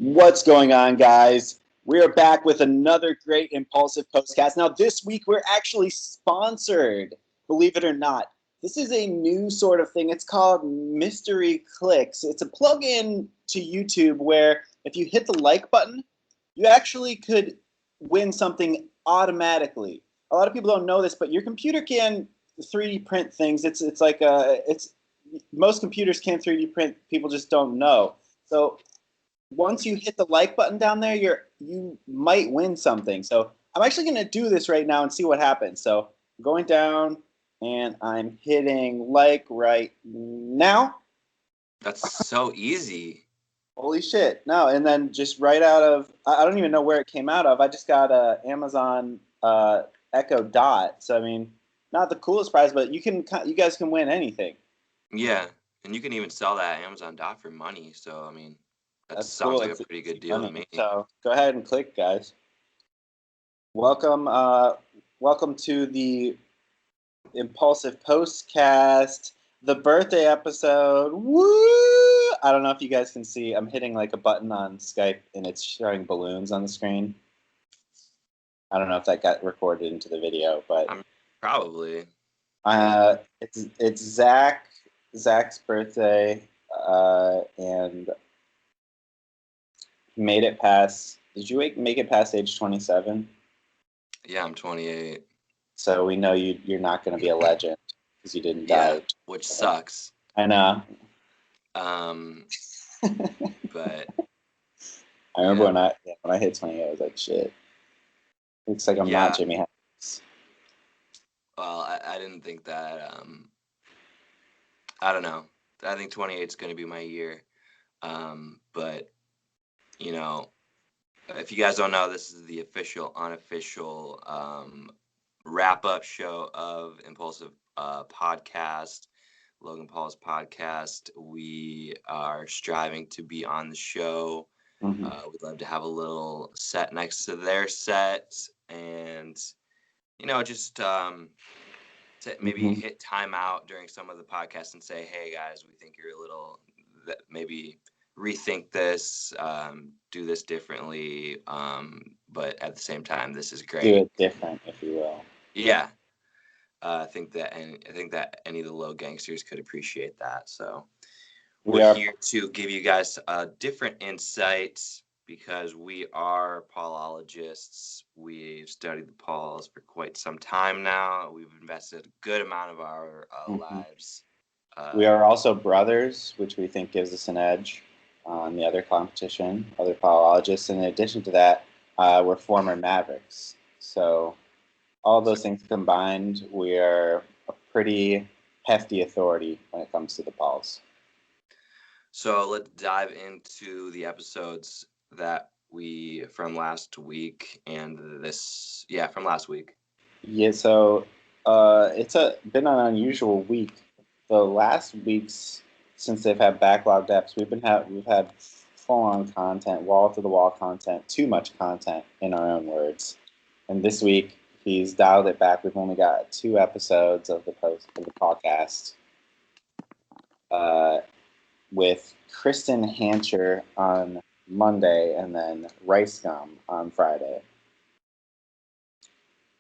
What's going on, guys? We are back with another great Impulsive Postcast. Now, this week we're actually sponsored, believe it or not. This is a new sort of thing. It's called Mystery Clicks. It's a plug-in to YouTube where if you hit the like button, you actually could win something automatically. A lot of people don't know this, but your computer can 3D print things. It's most computers can 3D print. People just don't know. So once you hit the like button down there, you might win something. So I'm actually going to do this right now and see what happens. So I'm going down and I'm hitting like right now. That's so easy. Holy shit. No, and then just right out of, I don't even know where it came out of. I just got a Amazon Echo Dot. So, I mean, not the coolest prize, but you guys can win anything. Yeah, and you can even sell that Amazon Dot for money. So, I mean, that sounds cool. like It's a pretty good easy deal money. to me. So go ahead and click, guys. Welcome to the Impulsive Postcast, the birthday episode. Woo! I don't know if you guys can see. I'm hitting like a button on Skype and it's showing balloons on the screen. I don't know if that got recorded into the video, but probably. It's Zach's birthday, and he made it past. Did you make it past age 27? Yeah, I'm 28. So we know you're not going to be a legend because you didn't die. Which sucks. I know. But I remember when I hit 28, I was like, shit. Looks like I'm not Jimi Hendrix. Well, I didn't think that. I don't know. I think 28 is going to be my year. But you know, if you guys don't know, this is the official, unofficial wrap-up show of Impulsive Podcast, Logan Paul's podcast. We are striving to be on the show. Mm-hmm. We'd love to have a little set next to their set, and just to maybe hit time out during some of the podcasts and say, hey guys, we think you're a little, maybe rethink this, do this differently, but at the same time, this is great. Do it different, if you will. Yeah. I think that any of the low gangsters could appreciate that. So we're here to give you guys a different insight because we are Paulologists. We've studied the Pauls for quite some time now. We've invested a good amount of our lives. We are also brothers, which we think gives us an edge on the other competition, other Paulologists. And in addition to that, we're former Mavericks. So all those things combined, we are a pretty hefty authority when it comes to the Pauls. So let's dive into the episodes that from last week and from last week. Yeah, so it's been an unusual week. The last weeks, since they've had backlogged eps, we've had full-on content, wall-to-the-wall content, too much content, in our own words. And this week, he's dialed it back. We've only got 2 episodes of the podcast. With Kristen Hancher on Monday and then Ricegum on Friday.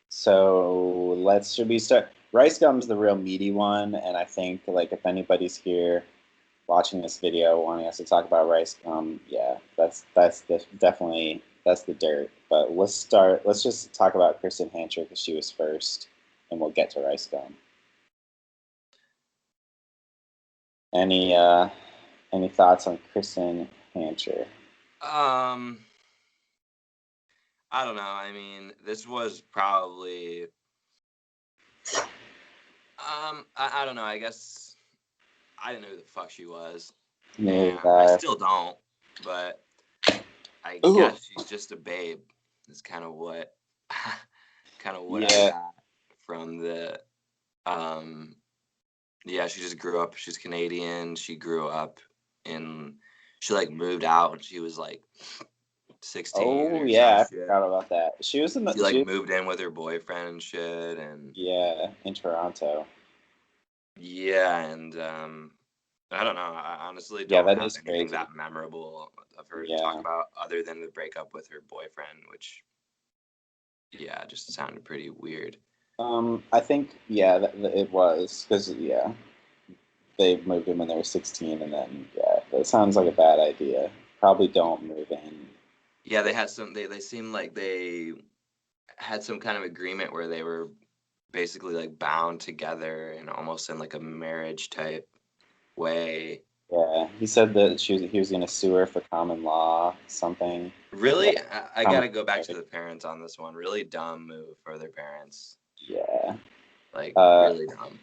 So should we start? Ricegum's the real meaty one, and I think if anybody's here watching this video wanting us to talk about Ricegum, that's definitely the dirt. But let's just talk about Kristen Hancher because she was first, and we'll get to Ricegum. Any thoughts on Kristen Hancher? I don't know. I mean, this was probably I don't know. I guess I didn't know who the fuck she was. I still don't, but I guess she's just a babe. Is kind of what I got from the she just grew up. She's Canadian. She grew up she moved out when she was 16. Oh yeah, I forgot about that. She was in the. She moved in with her boyfriend and shit, and in Toronto. Yeah, and I don't know. I honestly don't have anything that memorable of her to talk Yeah. about other than the breakup with her boyfriend, which, yeah, just sounded pretty weird. I think, yeah, it was because, yeah, they moved in when they were 16, and then, yeah, that sounds like a bad idea. Probably don't move in. Yeah, they had some. They seemed like they had some kind of agreement where they were basically like bound together and almost in like a marriage type way. Yeah, he said that he was going to sue her for common law, something. Really, Like, I common gotta go back to marriage. the parents on this one. Really dumb move for their parents. Yeah. Like Uh, really dumb.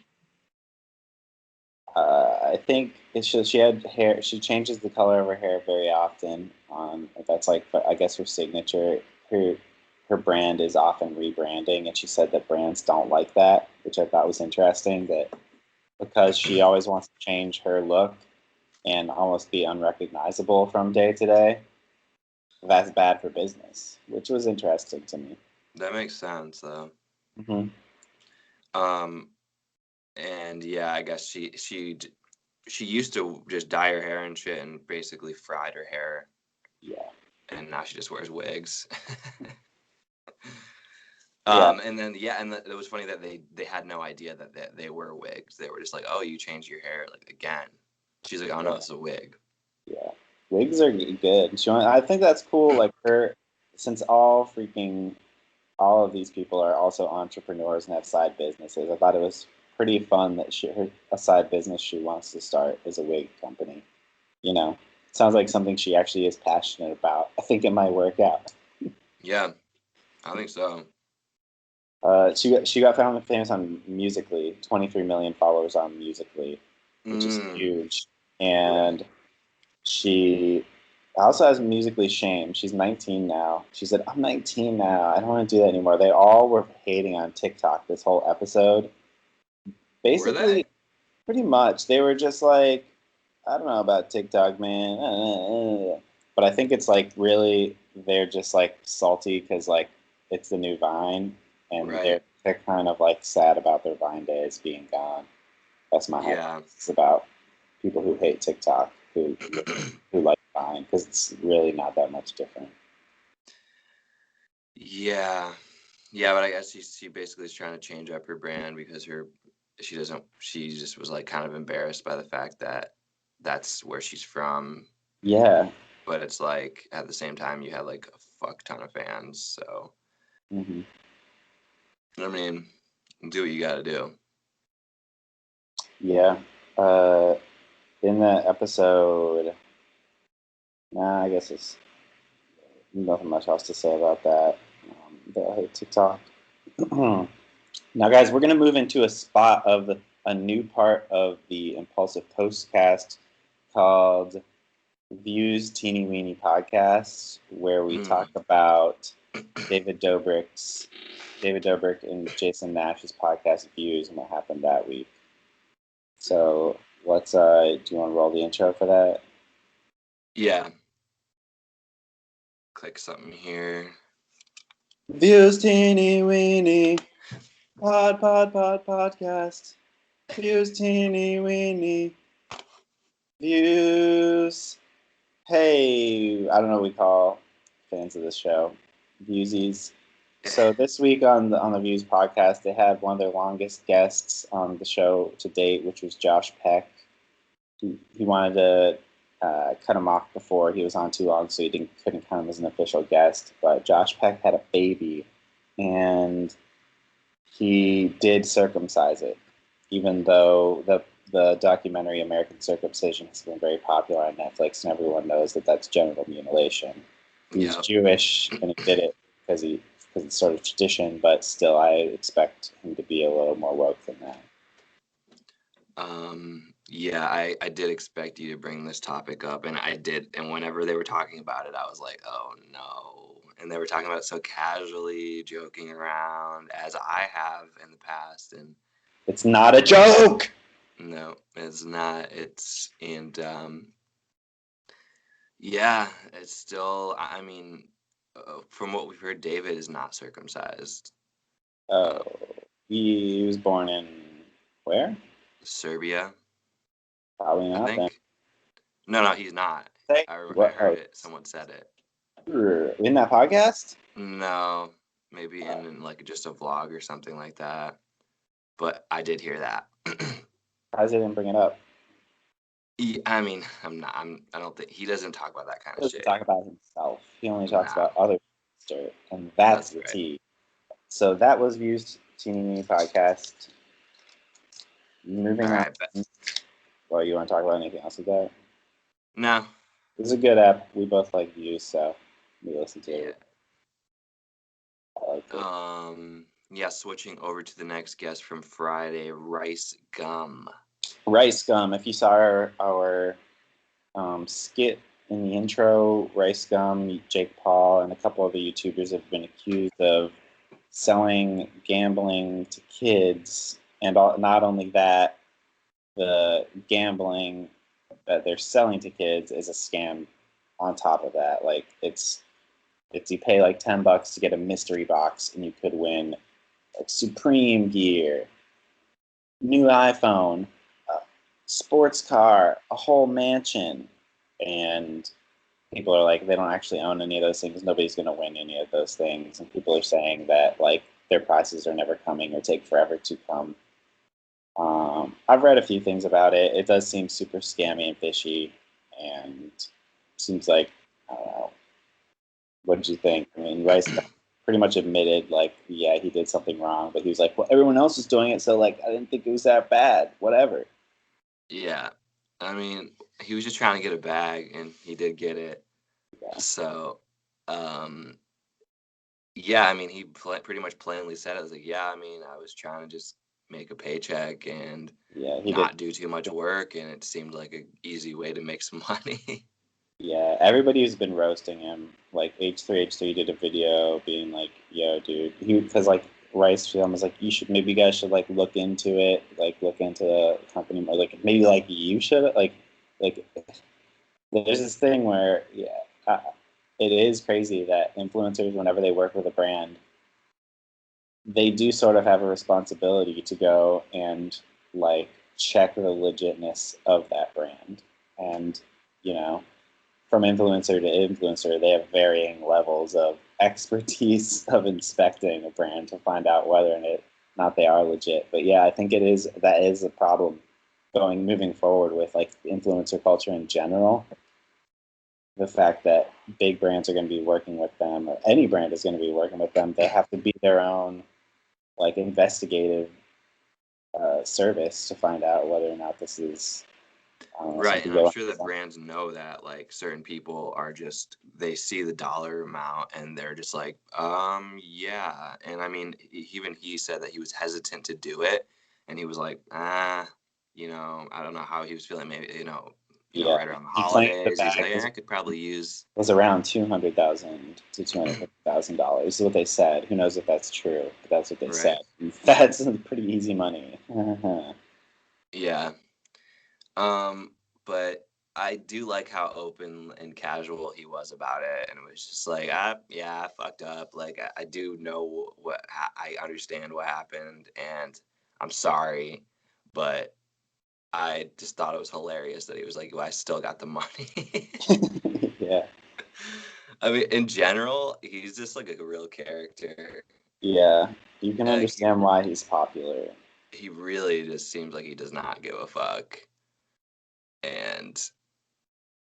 I think it's just she had hair. She changes the color of her hair very often. That's like, I guess, her signature. Her her brand is often rebranding, and she said that brands don't like that, which I thought was interesting. That because she always wants to change her look and almost be unrecognizable from day to day, that's bad for business, which was interesting to me. That makes sense though. Hmm. Um, and yeah, I guess she used to just dye her hair and shit and basically fried her hair, Yeah. and now she just wears wigs. Yeah. And then yeah, and it was funny that they had no idea that they were wigs. They were just like, "Oh, you changed your hair like again." She's like, "Oh no, Yeah. it's a wig." Yeah, wigs are good. I think that's cool. Like her, since all of these people are also entrepreneurs and have side businesses. I thought it was pretty fun that a side business she wants to start is a wig company. You know, sounds like something she actually is passionate about. I think it might work out. Yeah, I think so. She got found famous on Musically, 23 million followers on Musically, which is Mm, huge, and she also has Musically Shame. She's 19 now. She said, "I'm 19 now. I don't want to do that anymore." They all were hating on TikTok this whole episode. were they? Basically, pretty much, they were just like, "I don't know about TikTok, man." But I think it's like really they're just like salty because like it's the new Vine, and Right. they're kind of like sad about their Vine days being gone. That's my Yeah. hypothesis about people who hate TikTok who like Vine because it's really not that much different. Yeah. Yeah, but I guess she basically is trying to change up her brand because she just was like kind of embarrassed by the fact that that's where she's from. Yeah. But it's like at the same time you had like a fuck ton of fans, so Hmm. I mean, do what you gotta do. Yeah. Uh, in that episode, nah, I guess it's nothing much else to say about that. I hate TikTok. Now, guys, we're going to move into a spot of a new part of the Impulsive Postcast called Views Teeny Weenie Podcasts, where we Mm. talk about David Dobrik and Jason Nash's podcast Views and what happened that week. So let's do you want to roll the intro for that? Yeah. Click something here. Views Teeny Weenie Podcast. Views Teeny Weenie Views. Hey, I don't know what we call fans of this show. Viewsies. So this week on the Views podcast, they had one of their longest guests on the show to date, which was Josh Peck. He wanted to cut him off before he was on too long, so he couldn't count him as an official guest. But Josh Peck had a baby, and he did circumcise it, even though the documentary American Circumcision has been very popular on Netflix, and everyone knows that that's genital mutilation. He's Yeah. Jewish, and he did it because it's sort of tradition, but still, I expect him to be a little more woke than that. Yeah, I did expect you to bring this topic up, and I did. And whenever they were talking about it, I was like, oh no. And they were talking about it so casually, joking around, as I have in the past. And It's not a joke. no, it's not. Yeah, it's still, I mean, from what we've heard, David is not circumcised. Oh, Um, he was born in where? Serbia, Probably I not then. think. No, he's not. Say I what? heard it. Someone said it. In that podcast? No, maybe in like just a vlog or something like that. But I did hear that. How does he didn't bring it up? I mean, I don't think he doesn't talk about that kind He of doesn't shit. talk about himself. He only talks Nah, about other dirt, and that's the right. tea. So that was Views Teeny Weenie Podcast. Moving All on. right, but Well, you want to talk about anything else with that? no. It was a good app. We both like Views, so we listened to Yeah. it. I liked it. Yeah, switching over to the next guest from Friday, Ricegum. Ricegum. If you saw our skit in the intro, Ricegum, Jake Paul, and a couple of the YouTubers have been accused of selling gambling to kids, and not only that, the gambling that they're selling to kids is a scam. On top of that, like it's you pay like $10 to get a mystery box, and you could win like Supreme gear, new iPhone, sports car, a whole mansion, and people are like, they don't actually own any of those things. Nobody's going to win any of those things, and people are saying that like their prices are never coming or take forever to come. I've read a few things about it. It does seem super scammy and fishy, and seems like, I don't know. What did you think? I mean, Rice pretty much admitted, like, yeah, he did something wrong, but he was like, well, everyone else was doing it, so like, I didn't think it was that bad. Whatever. Yeah. I mean, he was just trying to get a bag, and he did get it. Yeah. So, yeah, I mean, he pretty much plainly said it. I was like, yeah, I mean, I was trying to just make a paycheck and Yeah, he did. not do too much work, and it seemed like an easy way to make some money. Yeah, everybody's been roasting him. Like H3H3 did a video being like, "Yo, dude," because like Rice film was like, "You should maybe you guys should like look into it, like look into the company, or like maybe like you should like." There's this thing where it is crazy that influencers, whenever they work with a brand, they do sort of have a responsibility to go and like check the legitness of that brand, and you know from influencer to influencer, they have varying levels of expertise of inspecting a brand to find out whether or not they are legit. But yeah, I think that is a problem moving forward with like influencer culture in general. The fact that big brands are going to be working with them, or any brand is going to be working with them, they have to be their own like investigative service to find out whether or not this is Right, something and I'm going sure that on. brands know that like certain people are just they see the dollar amount and they're just like, yeah. And I mean, even he said that he was hesitant to do it, and he was like, I don't know how he was feeling. Maybe Yeah, right around the he claimed the holidays, he's bag like, I could probably use. was around $200,000 to $250,000. Is what they said. Who knows if that's true? But that's what they Right. said. That's pretty easy money. Yeah. But I do like how open and casual he was about it, and it was just like, yeah, I fucked up. Like, I do know I understand what happened, and I'm sorry, but I just thought it was hilarious that he was like, well, I still got the money. Yeah, I mean, in general, he's just like a real character. yeah. You can Like, understand why he's popular. he really just seems like he does not give a fuck, and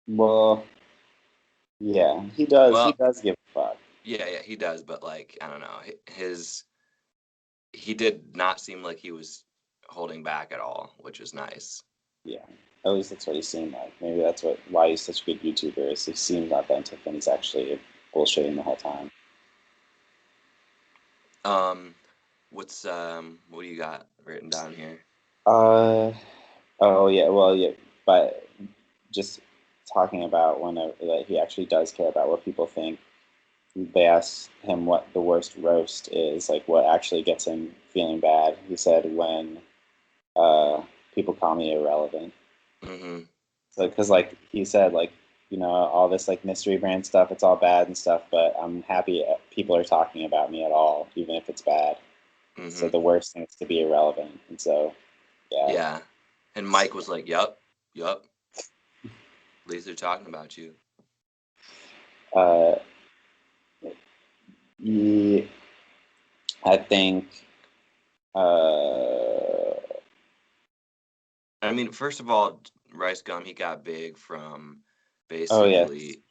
Well, yeah, he does. He well, does give a fuck. yeah, he does, but like, I don't know, he did not seem like he was holding back at all, which is nice. Yeah, at least that's what he seemed like. Maybe that's why he's such a good YouTuber. Is he seems authentic and he's actually bullshitting the whole time. Um, what do you got written down here? Uh, oh yeah, well yeah, but just talking about when that he actually does care about what people think. They asked him what the worst roast is, like what actually gets him feeling bad. He said when people call me irrelevant. Mm-hmm. So because like he said, like all this like mystery brand stuff, it's all bad and stuff, but I'm happy people are talking about me at all, even if it's bad. So Mm-hmm. the worst thing is to be irrelevant, and so yeah, Yeah. And Mike was like, yup. At least they're talking about you. Uh, yeah, I think. I mean, first of all, Ricegum, he got big from Oh yes. basically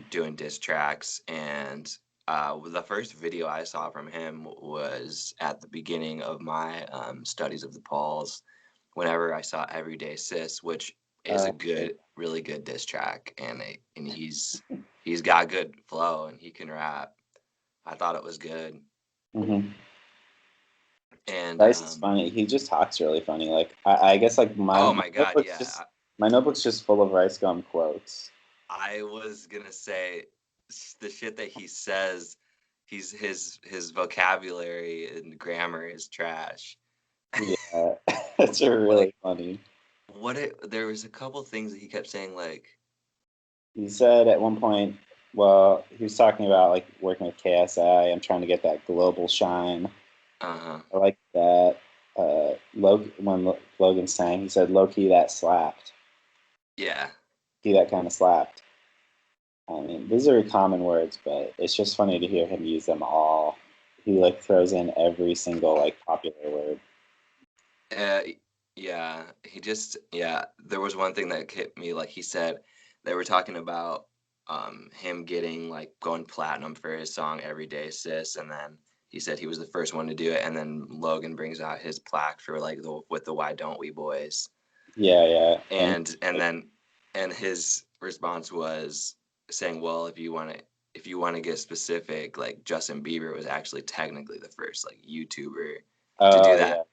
doing diss tracks, and the first video I saw from him was at the beginning of my studies of the Pauls. Whenever I saw Everyday Sis, which is a good, really good diss track, and he's got good flow and he can rap. I thought it was good. Mm-hmm. And Bryce is funny. He just talks really funny. Like I guess like oh my god, yeah. My notebook's just full of Rice Gum quotes. I was gonna say the shit that he says. His vocabulary and grammar is trash. Yeah, it's really funny. There was a couple things that he kept saying, like he said at one point. Well, he was talking about like working with KSI. I'm trying to get that global shine. I like that. When Logan sang, he said, "Low key that slapped." Yeah. Key that kind of slapped. I mean, these are common words, but it's just funny to hear him use them all. He like throws in every single like popular word. Yeah. There was one thing that hit me. Like he said, they were talking about him getting like going platinum for his song "Everyday Sis," and then he said he was the first one to do it, and then Logan brings out his plaque for like with the "Why Don't We" boys. Yeah. And his response was saying, "Well, if you want to get specific, like Justin Bieber was actually technically the first like YouTuber to do that." Yeah.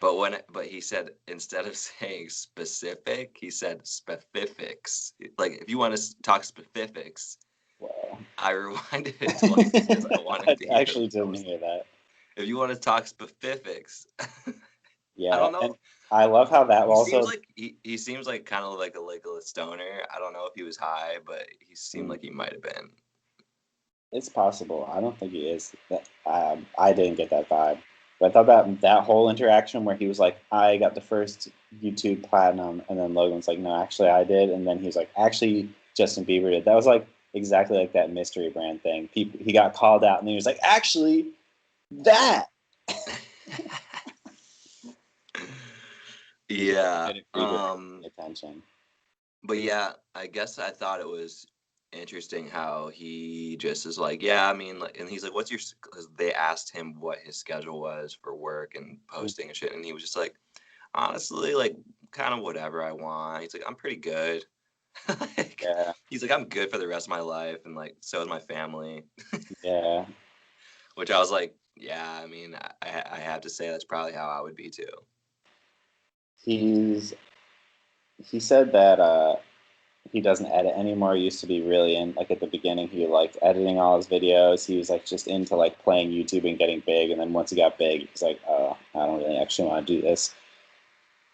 But he said instead of saying specific, he said specifics. Like if you want to talk specifics, Wow. I rewinded it twice because I wanted to I hear. actually didn't hear that. If you want to talk specifics, yeah, I don't know. And I love how that also. He seems like kind of like a stoner. I don't know if he was high, but he seemed like he might have been. It's possible. I don't think he is. I didn't get that vibe. But I thought that whole interaction where he was like, "I got the first YouTube platinum," and then Logan's like, "No, actually, I did," and then he was like, "Actually, Justin Bieber did." That was like exactly like that mystery brand thing. He got called out, and he was like, "Actually, that." Yeah. Attention. But yeah, I guess I thought it was interesting how he just is like, yeah, I mean, like, and he's like, what's your? Because they asked him what his schedule was for work and posting and shit, and he was just like, honestly, like, kind of whatever I want. He's like, I'm pretty good. Yeah. He's like, I'm good for the rest of my life, and like, so is my family. Yeah. Which I was like, yeah, I mean, I have to say that's probably how I would be too. He said that he doesn't edit anymore. He used to be really in, like at the beginning, he liked editing all his videos. He was like just into like playing YouTube and getting big. And then once he got big, he's like, oh, I don't really actually want to do this.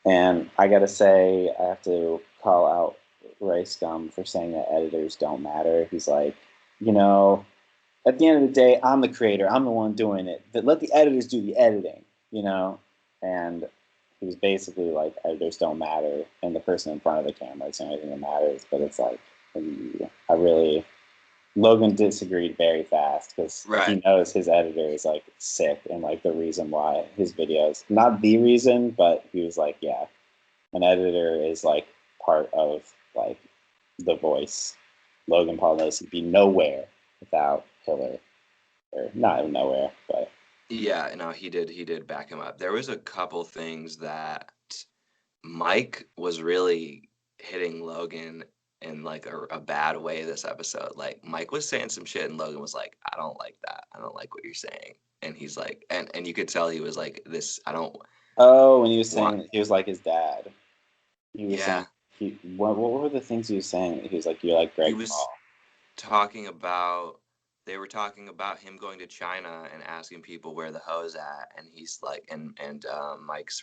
And I got to say, I have to call out Ricegum for saying that editors don't matter. He's like, at the end of the day, I'm the creator. I'm the one doing it. But let the editors do the editing, And he was basically like, editors don't matter, and the person in front of the camera is the only thing that matters. But it's like, Logan disagreed very fast because he knows his editor is like sick and like the reason why his videos, not the reason, but he was like, yeah, an editor is like part of like the voice. Logan Paul knows he'd be nowhere without Killer, or not even nowhere, but yeah, no, he did back him up. There was a couple things that Mike was really hitting Logan in like a bad way this episode. Like Mike was saying some shit and Logan was like, I don't like that. I don't like what you're saying. And he's like, and you could tell he was like, this, I don't. Oh, when he was saying he was like his dad. He was Yeah. saying, what were the things he was saying? He was like, you're like Greg He was Paul. they were talking about him going to China and asking people where the hoe's at, and he's like, and Mike's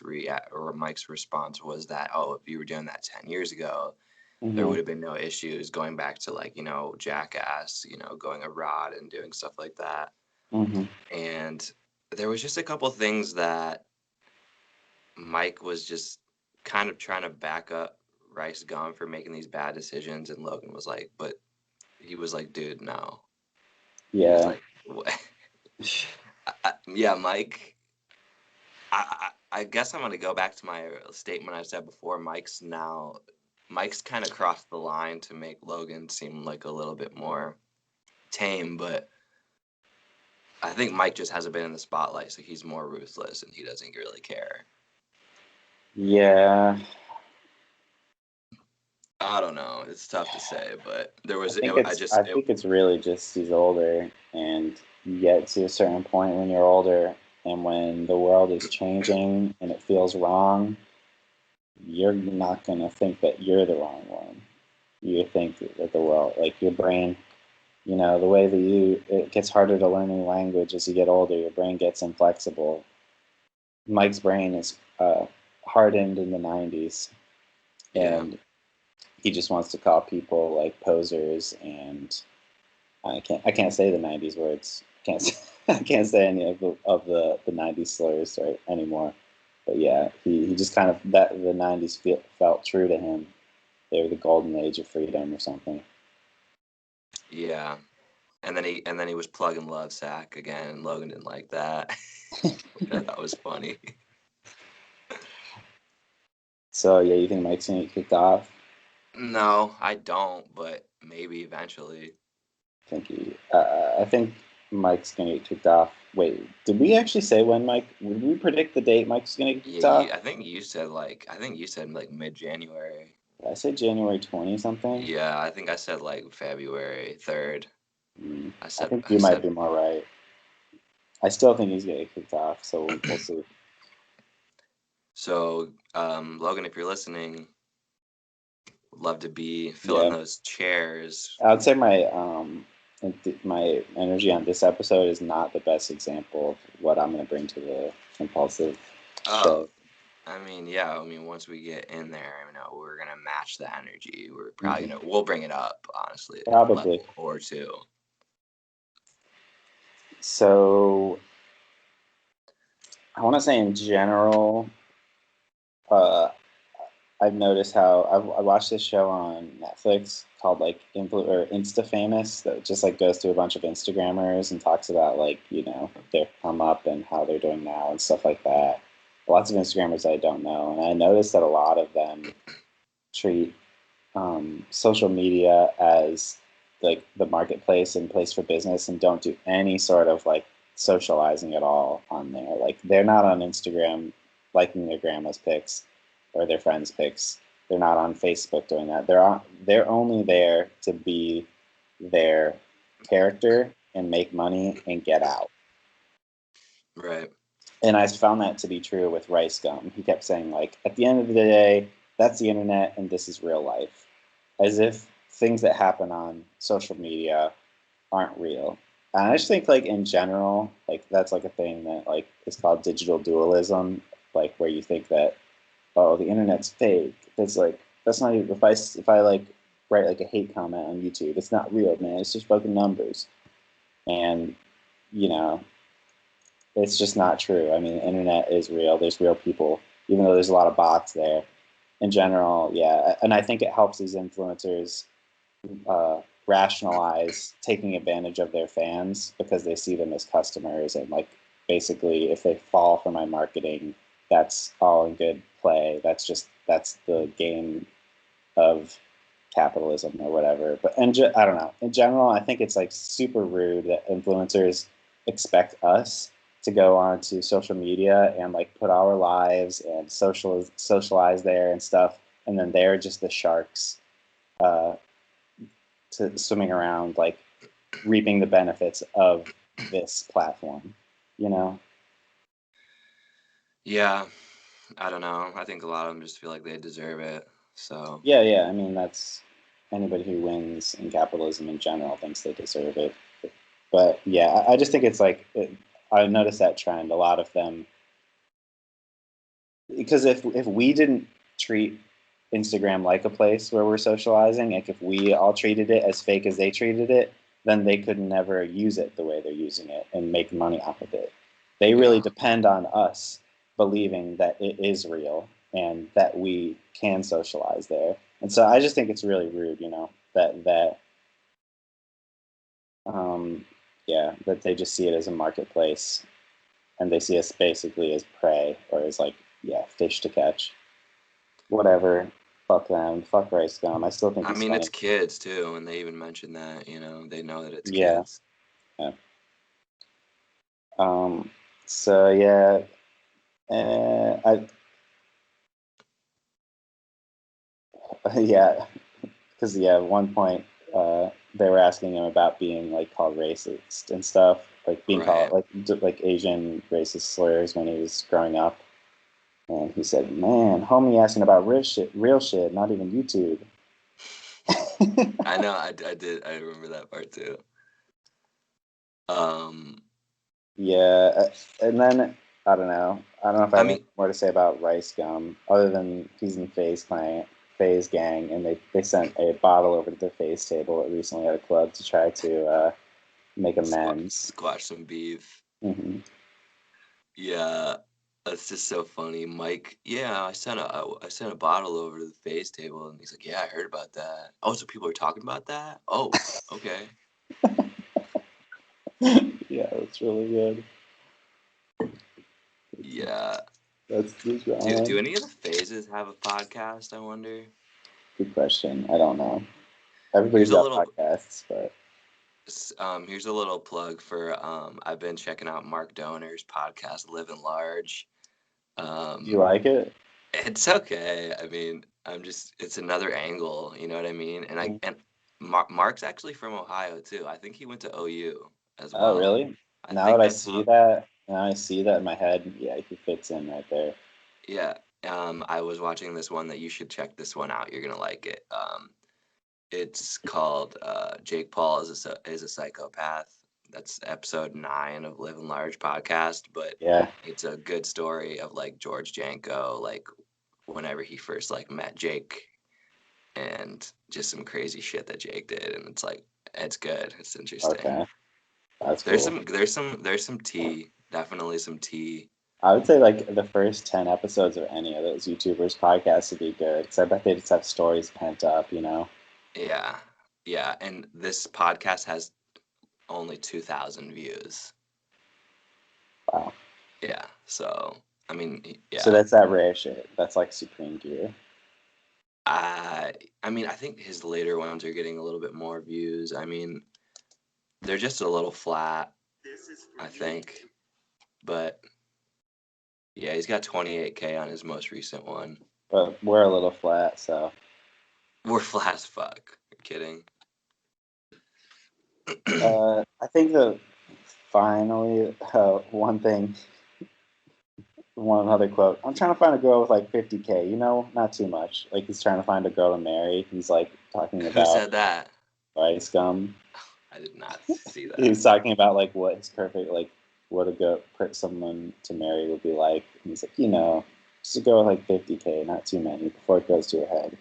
response was that, oh, if you were doing that 10 years ago, there would have been no issues going back to like, Jackass, going abroad and doing stuff like that. And there was just a couple things that Mike was just kind of trying to back up Ricegum for making these bad decisions, and Logan was like, but he was like, dude, no. He was Yeah. like, what? Yeah, Mike. I guess I'm gonna go back to my statement I said before. Mike's kind of crossed the line to make Logan seem like a little bit more tame, but I think Mike just hasn't been in the spotlight, so he's more ruthless and he doesn't really care. Yeah. I don't know. It's tough to say, but there was. I think it's really just he's older, and you get to a certain point when you're older, and when the world is changing and it feels wrong, you're not gonna think that you're the wrong one. You think that the world, like your brain, the way that it gets harder to learn a new language as you get older. Your brain gets inflexible. Mike's brain is hardened in the '90s, Yeah. and he just wants to call people like posers, and I can't say the '90s words. I can't say any of the '90s slurs right anymore. But yeah, he just kind of that the '90s felt true to him. They were the golden age of freedom or something. Yeah. And then he was plugging Love Sack again, and Logan didn't like that. Which I thought was funny. So yeah, you think Mike's gonna get kicked off? No, I don't, but maybe eventually. I think Mike's gonna get kicked off. Wait, did we actually say when Mike? Did we predict the date Mike's gonna get kicked off? I think you said like mid-January. I said January 20 something. Yeah, I think I said like February 3rd. I think you might said be more right. I still think he's gonna get kicked off, so we'll see. So, Logan, if you're listening, would love to be filling those chairs. I'd say my energy on this episode is not the best example of what I'm going to bring to the Impulsive show. I mean, once we get in there, we're gonna match the energy. We're probably we'll bring it up, honestly, probably a level or two. So, I want to say in general, I've noticed how I watched this show on Netflix called like Insta Famous that just like goes through a bunch of Instagrammers and talks about like their come up and how they're doing now and stuff like that. Lots of Instagrammers I don't know, and I noticed that a lot of them treat social media as like the marketplace and place for business and don't do any sort of like socializing at all on there. Like they're not on Instagram liking their grandma's pics or their friends' pics. They're not on Facebook doing that. They're only there to be their character and make money and get out. Right. And I found that to be true with Ricegum. He kept saying, like, at the end of the day, that's the internet and this is real life. As if things that happen on social media aren't real. And I just think, like, in general, like, that's like a thing that, like, is called digital dualism, like, where you think that, oh, the internet's fake. It's like, that's not even, if I like, write, like, a hate comment on YouTube, it's not real, man. It's just fucking numbers. And, it's just not true. I mean, the internet is real. There's real people, even though there's a lot of bots there. In general, yeah. And I think it helps these influencers rationalize taking advantage of their fans because they see them as customers. And, like, basically, if they fall for my marketing, that's all in good play. That's the game of capitalism or whatever. But I don't know. In general, I think it's, like, super rude that influencers expect us to go onto social media and like put our lives and socialize there and stuff, and then they're just the sharks swimming around like reaping the benefits of this platform, Yeah, I don't know. I think a lot of them just feel like they deserve it. So yeah. I mean, that's anybody who wins in capitalism in general thinks they deserve it. But yeah, I just think it's like I noticed that trend. A lot of them, because if we didn't treat Instagram like a place where we're socializing, like if we all treated it as fake as they treated it, then they could never use it the way they're using it and make money off of it. They really depend on us believing that it is real and that we can socialize there. And so I just think it's really rude, that that they just see it as a marketplace, and they see us basically as prey, or as fish to catch. Whatever. Fuck them. Fuck Ricegum. I still think I he's mean, funny. it's kids too, and they even mentioned that. They know that it's Yeah. kids. Yeah. So yeah, yeah, because at one point they were asking him about being called racist and stuff, being called Right. like Asian racist slurs when he was growing up, and he said, "Man, homie asking about real shit, not even YouTube." I know. I did. I remember that part too. Yeah, and then I don't know. I don't know if I I have mean, anything more to say about Ricegum, other than he's in Phase Gang, and they sent a bottle over to the Phase table recently at a club to try to make amends. squash some beef. Mm-hmm. Yeah, that's just so funny, Mike. Yeah, I sent a bottle over to the face table, and he's like, "Yeah, I heard about that. Oh, so people are talking about that? Oh, okay." Yeah, that's really good. Yeah. That's Do any of the phases have a podcast? I wonder. good question. I don't know. Everybody's Here's a got little podcasts, but here's a little plug for I've been checking out Mark Doner's podcast, Living Large. do you like it? It's okay. I mean, it's another angle, you know what I mean? And Mark's actually from Ohio too. I think he went to OU as Oh, well. really? I Now think that I that's see how, that, now I see that in my head. Yeah, he fits in right there. yeah. I was watching this one that you should check this one out. You're gonna like it. It's called Jake Paul is a psychopath. That's episode 9 of Living Large podcast, but Yeah. it's a good story of George Janko, whenever he first met Jake, and just some crazy shit that Jake did, and it's good. It's interesting. Okay. That's There's cool. some tea, definitely some tea. I would say the first 10 episodes of any of those YouTubers podcasts would be good, because I bet they just have stories pent up. Yeah, yeah, and this podcast has only 2,000 views. Wow. Yeah, so I mean, So yeah. that's that rare shit. That's like supreme gear. I mean, I think his later ones are getting a little bit more views. I mean, they're just a little flat, I think. But yeah, he's got 28K on his most recent one. But we're a little flat, so. We're flat as fuck. You're kidding. I think finally, one other quote. I'm trying to find a girl with 50K, not too much. He's trying to find a girl to marry. He's talking Who about said that? Ricegum. I did not see that. He's talking about what his perfect, what a good someone to marry would be like. And he's like, just a girl with 50K, not too many, before it goes to her head.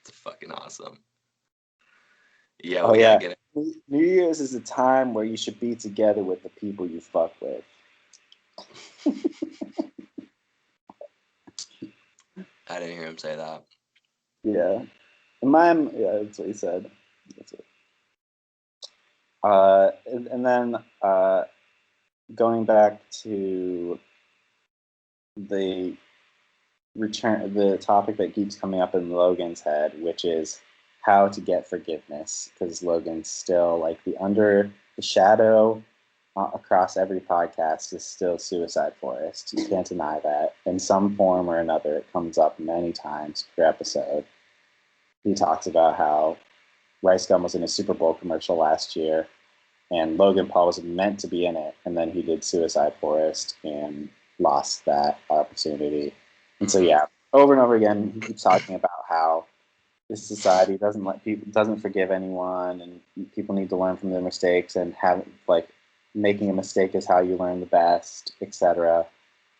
It's fucking awesome. Yeah, Oh we gotta yeah, get it. New Year's is a time where you should be together with the people you fuck with. I didn't hear him say that. Yeah, yeah, that's what he said. That's it. And then going back to the the topic that keeps coming up in Logan's head, which is how to get forgiveness, because Logan's still the shadow across every podcast is still Suicide Forest. You can't deny that. In some form or another, it comes up many times per episode. He talks about how Ricegum was in a Super Bowl commercial last year, and Logan Paul was meant to be in it, and then he did Suicide Forest and lost that opportunity. And so, yeah, over and over again, he keeps talking about how this society doesn't forgive anyone, and people need to learn from their mistakes, and making a mistake is how you learn the best, etc.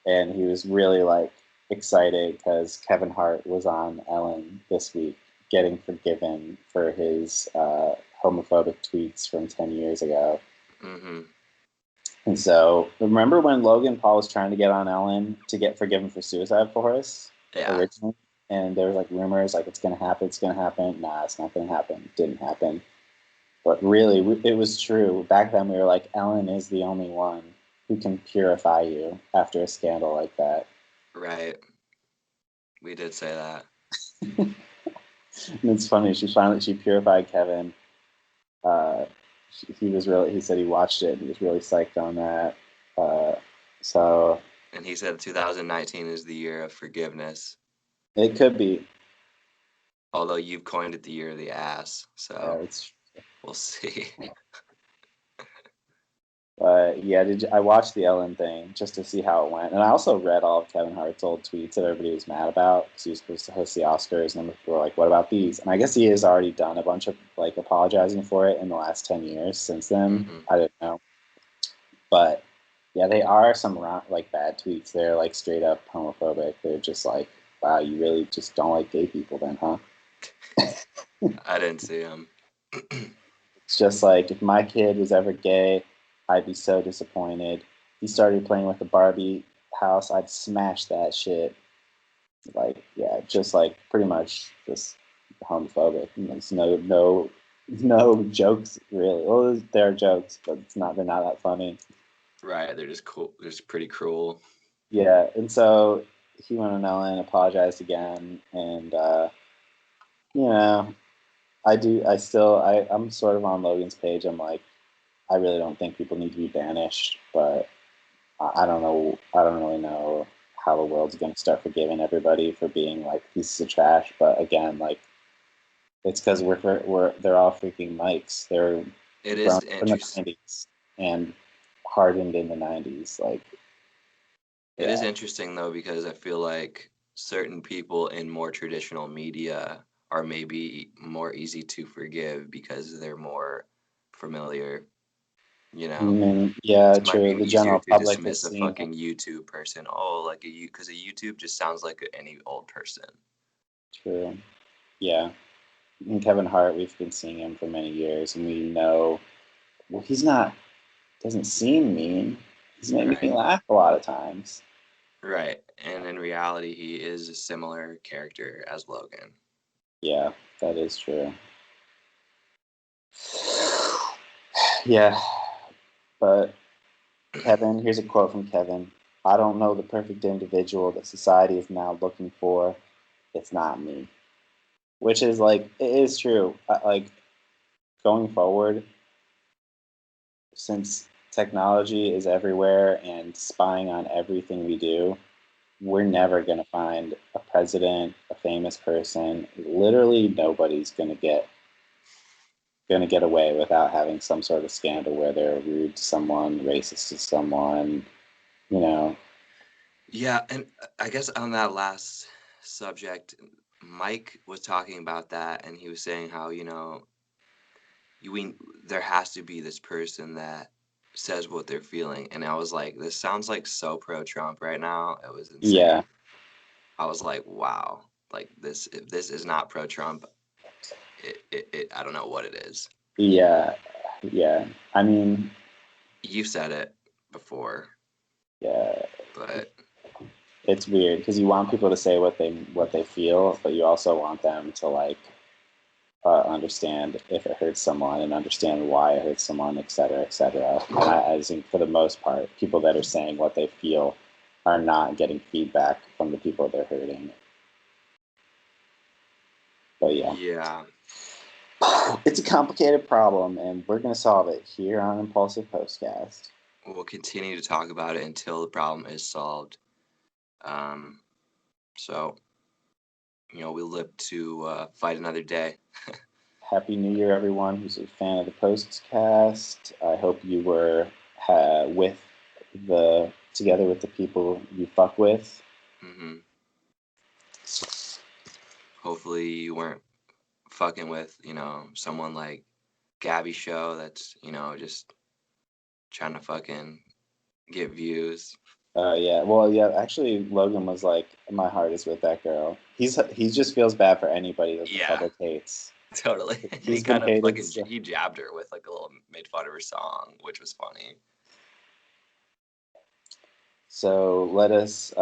And he was really excited because Kevin Hart was on Ellen this week, getting forgiven for his homophobic tweets from 10 years ago. Mm-hmm. And so, remember when Logan Paul was trying to get on Ellen to get forgiven for suicide for us Yeah. originally? And there was like rumors like it's gonna happen, it's gonna happen. Nah, it's not gonna happen. It didn't happen. But really, it was true. Back then, we were like, Ellen is the only one who can purify you after a scandal like that. Right. We did say that. And it's funny. She purified Kevin. Uh, he said he watched it and he was really psyched on that. Uh, so And he said 2019 is the year of forgiveness. it could be. Although you've coined it the year of the ass. So It's we'll see. But yeah, I watched the Ellen thing just to see how it went, and I also read all of Kevin Hart's old tweets that everybody was mad about because he was supposed to host the Oscars, and then people were like, "What about these?" And I guess he has already done a bunch of like apologizing for it in the last 10 years since then. Mm-hmm. I didn't know, but yeah, they are some like bad tweets. They're like straight up homophobic. They're just like, "Wow, you really just don't like gay people, then, huh?" I didn't see him. It's just like if my kid was ever gay, I'd be so disappointed. He started playing with the Barbie house, I'd smash that shit. Like, yeah, just like pretty much just homophobic. There's no jokes really. Well, there are jokes, but they're not that funny. Right. They're just cool. They're just pretty cruel. Yeah, and so he went on Ellen, apologized again, and you know, I'm sort of on Logan's page. I'm like, I really don't think people need to be banished, but I don't know. I don't really know how the world's going to start forgiving everybody for being like pieces of trash. But again, like it's because they're all freaking mics. They're It grown is up in the interesting. '90s and hardened in the '90s. Like, It is yeah, interesting though because I feel like certain people in more traditional media are maybe more easy to forgive because they're more familiar. You I know, mean, yeah, it might be true. The easier general to public has dismiss a seen it. fucking YouTube person. Oh, like because a YouTube just sounds like any old person. True. Yeah, and Kevin Hart, we've been seeing him for many years, and we know. Well, he's not. Doesn't seem mean. He's made me Right. laugh a lot of times. Right. And in reality, he is a similar character as Logan. Yeah, that is true. Yeah, but Kevin, here's a quote from Kevin. I don't know the perfect individual that society is now looking for. It's not me. Which is like, it is true. Like, going forward, since technology is everywhere and spying on everything we do, we're never going to find a president, a famous person. Literally, nobody's going to get away without having some sort of scandal where they're rude to someone, racist to someone, you know. Yeah, and I guess on that last subject, Mike was talking about that, and he was saying how there has to be this person that says what they're feeling, and I was like, this sounds like so pro Trump right now. It was Yeah, insane. I was like, wow, like this if this is not pro Trump, I don't know what it is. yeah, yeah. I mean, You said it before, yeah, but it's weird because you want people to say what they feel, but you also want them to like understand if it hurts someone and understand why it hurts someone, et cetera, et cetera. And I think for the most part, people that are saying what they feel are not getting feedback from the people they're hurting. But yeah, yeah, it's a complicated problem, and we're going to solve it here on Impulsive Postcast. we'll continue to talk about it until the problem is solved. Um, so we live to fight another day. Happy New Year, everyone who's a fan of the Postcast. I hope you were together with the people you fuck with. Hmm. Hopefully, you weren't fucking with someone like Gabby Show that's just trying to fucking get views. Yeah. Well, yeah. Actually, Logan was like, "My heart is with that girl." He just feels bad for anybody that the Yeah, public hates. totally. And he He's been kind of hated. fucking he jabbed her with like a little made fun of her song, which was funny. So let us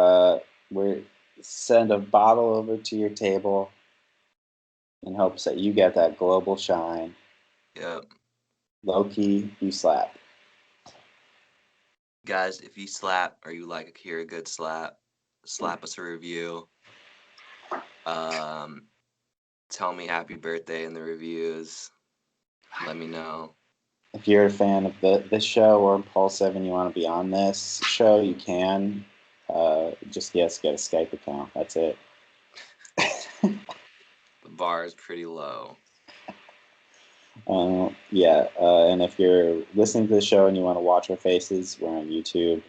we send a bottle over to your table in hopes that you get that global shine. Yep. Low key, you slap. Guys, if you slap or you like to hear a good slap, slap us a review. Tell me happy birthday in the reviews. Let me know. If you're a fan of this show or Impulsive and you want to be on this show, you can. Just get a Skype account. That's it. The bar is pretty low. And if you're listening to the show and you want to watch our faces, we're on YouTube.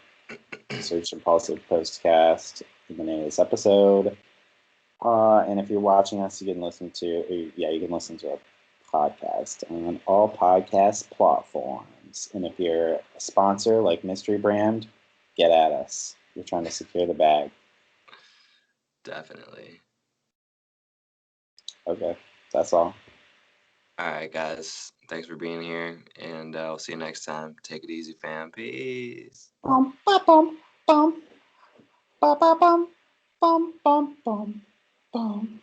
Search Impulsive Postcast in the name of this episode. And if you're watching us, you can listen to our podcast on all podcast platforms. And if you're a sponsor like Mystery Brand, get at us. We're trying to secure the bag. Definitely. Okay, that's all. All right, guys. Thanks for being here, and we'll see you next time. Take it easy, fam. Peace. Bum, ba, bum, bum, ba, ba, bum, bum, bum, bum, bum.